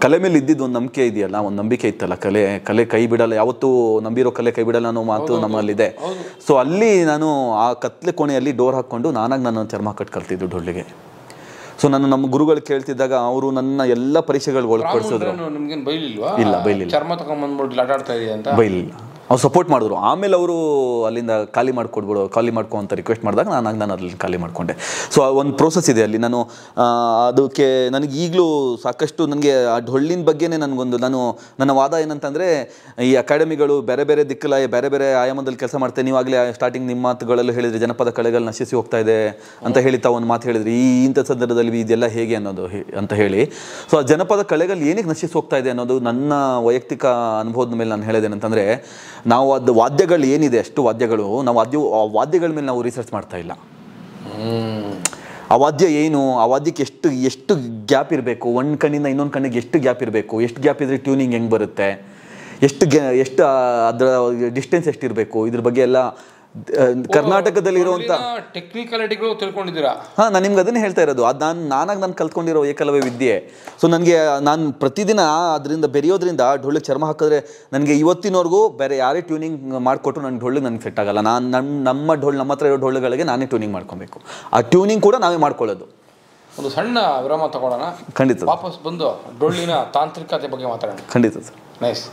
ಕಲೆ ಮೇಲೆ ಇದ್ದಿದ್ದು ಒಂದು ನಂಬಿಕೆ ಇದೆಯಲ್ಲ, ಒಂದು ನಂಬಿಕೆ ಇತ್ತಲ್ಲ, ಕಲೆ ಕೈ ಬಿಡಲ್ಲ, ಯಾವತ್ತೂ ನಂಬಿರೋ ಕಲೆ ಕೈ ಬಿಡಲ್ಲ ಅನ್ನೋ ಮಾತು ನಮ್ಮಲ್ಲಿದೆ. ಸೊ ಅಲ್ಲಿ ನಾನು ಆ ಕತ್ಲೆ ಕೋಣೆಯಲ್ಲಿ ಡೋರ್ ಹಾಕ್ಕೊಂಡು ನಾನು ಚರ್ಮ ಕಟ್ಕೊಳ್ತಿದ್ದು ಡೊಳ್ಳಿಗೆ. ಸೊ ನಾನು ನಮ್ಮ ಗುರುಗಳು ಕೇಳ್ತಿದ್ದಾಗ ಅವರು ನನ್ನ ಎಲ್ಲ ಪರೀಕ್ಷೆಗಳು ಒಳಪಡಿಸಿದ್ರು. ಇಲ್ಲ, ಬೈಲಿಲ್ಲ. ಚರ್ಮ ತಗೊಂಡ್ಬಂದ್ಬಿಟ್ಟು ಆಟಾಡ್ತಾ ಇದೆಯಾ ಅಂತ ಬೈಲಿಲ್ಲ, ಅವ್ರು ಸಪೋರ್ಟ್ ಮಾಡಿದ್ರು. ಆಮೇಲೆ ಅವರು ಅಲ್ಲಿಂದ ಖಾಲಿ ಮಾಡ್ಕೊ ಅಂತ ರಿಕ್ವೆಸ್ಟ್ ಮಾಡಿದಾಗ ನಾನು ಅಲ್ಲಿ ಖಾಲಿ ಮಾಡಿಕೊಂಡೆ. ಸೊ ಒಂದು ಪ್ರೋಸೆಸ್ ಇದೆ ಅಲ್ಲಿ. ನಾನು ಅದಕ್ಕೆ ನನಗೆ ಈಗಲೂ ಸಾಕಷ್ಟು ನನಗೆ ಆ ಡೊಳ್ಳಿನ ಬಗ್ಗೆನೇ ನನ್ನ ವಾದ ಏನಂತಂದರೆ, ಈ ಅಕಾಡೆಮಿಗಳು ಬೇರೆ ದಿಕ್ಕಲ್ಲ, ಬೇರೆ ಆಯಾಮದಲ್ಲಿ ಕೆಲಸ ಮಾಡ್ತೇವೆ. ನೀವಾಗಲೇ ಸ್ಟಾರ್ಟಿಂಗ್ ನಿಮ್ಮ ಮಾತುಗಳಲ್ಲೂ ಹೇಳಿದ್ರಿ, ಜನಪದ ಕಲೆಗಳು ನಶಿಸಿ ಹೋಗ್ತಾ ಇದೆ ಅಂತ ಹೇಳಿ ತಾವು ಒಂದು ಮಾತು ಹೇಳಿದ್ರಿ. ಇಂಥ ಸಂದರ್ಭದಲ್ಲಿ ಇದೆಲ್ಲ ಹೇಗೆ ಅನ್ನೋದು ಅಂತ ಹೇಳಿ. ಸೊ ಆ ಜನಪದ ಕಲೆಗಳು ಏನಕ್ಕೆ ನಶಿಸಿ ಹೋಗ್ತಾ ಇದೆ ಅನ್ನೋದು ನನ್ನ ವೈಯಕ್ತಿಕ ಅನುಭವದ ಮೇಲೆ ನಾನು ಹೇಳಿದ್ದೇನೆಂತಂದರೆ, ನಾವು ಅದು ವಾದ್ಯಗಳು ಏನಿದೆ ಅಷ್ಟು ವಾದ್ಯಗಳು, ನಾವು ವಾದ್ಯಗಳ ಮೇಲೆ ನಾವು ರಿಸರ್ಚ್ ಮಾಡ್ತಾ ಇಲ್ಲ. ಆ ವಾದ್ಯ ಏನು, ಆ ವಾದ್ಯಕ್ಕೆ ಎಷ್ಟು ಗ್ಯಾಪ್ ಇರಬೇಕು, ಒಂದು ಕಣ್ಣಿಂದ ಇನ್ನೊಂದು ಕಣ್ಣಿಗೆ ಎಷ್ಟು ಗ್ಯಾಪ್ ಇರಬೇಕು, ಎಷ್ಟು ಗ್ಯಾಪ್ ಇದ್ರೆ ಟ್ಯೂನಿಂಗ್ ಹೆಂಗೆ ಬರುತ್ತೆ, ಎಷ್ಟು ಅದರ ಡಿಸ್ಟೆನ್ಸ್ ಎಷ್ಟಿರಬೇಕು, ಇದ್ರ ಬಗ್ಗೆ ಎಲ್ಲ ಕರ್ನಾಟಕದಲ್ಲಿರುವಂಥ ಟೆಕ್ನಿಕಾಲಿಟಿಗಳು ತಿಳ್ಕೊಂಡಿದ್ದೀರಾ? ನಾನು ನಿಮ್ಗೆ ಅದನ್ನೇ ಹೇಳ್ತಾ ಇರೋದು. ಅದು ನಾನು ಕಲ್ತ್ಕೊಂಡಿರೋ ಏಕಲವ್ಯ ವಿದ್ಯೆ. ಸೊ ನಾನು ಪ್ರತಿದಿನ ಅದರಿಂದ ಬೆರೆಯೋದ್ರಿಂದ ಡೊಳ್ಳಿಗೆ ಚರ್ಮ ಹಾಕಿದ್ರೆ ನನಗೆ ಇವತ್ತಿನವರೆಗೂ ಬೇರೆ ಯಾರೇ ಟ್ಯೂನಿಂಗ್ ಮಾಡಿಕೊಟ್ರು ನನ್ನ ಡೊಳ್ಳಿಗೆ ನನಗೆ ಸೆಟ್ ಆಗಲ್ಲ. ನಮ್ಮ ಹತ್ರ ಇರೋ ಡೊಳ್ಳುಗಳಿಗೆ ನಾನೇ ಟ್ಯೂನಿಂಗ್ ಮಾಡ್ಕೊಬೇಕು. ಆ ಟ್ಯೂನಿಂಗ್ ಕೂಡ ನಾವೇ ಮಾಡ್ಕೊಳ್ಳೋದು. ಒಂದು ಸಣ್ಣ ವಿರಾಮ ತಗೊಳ್ಳೋಣ. ಖಂಡಿತ. ವಾಪಸ್ ಬಂದು ಡೊಳ್ಳಿನ ತಾಂತ್ರಿಕತೆ ಬಗ್ಗೆ ಮಾತಾಡೋಣ. ಖಂಡಿತ ಸರ್. ನೈಸ್.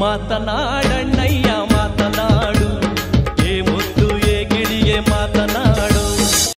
ಮಾತನಾಡಣ್ಣಯ್ಯ ಮಾತನಾಡು.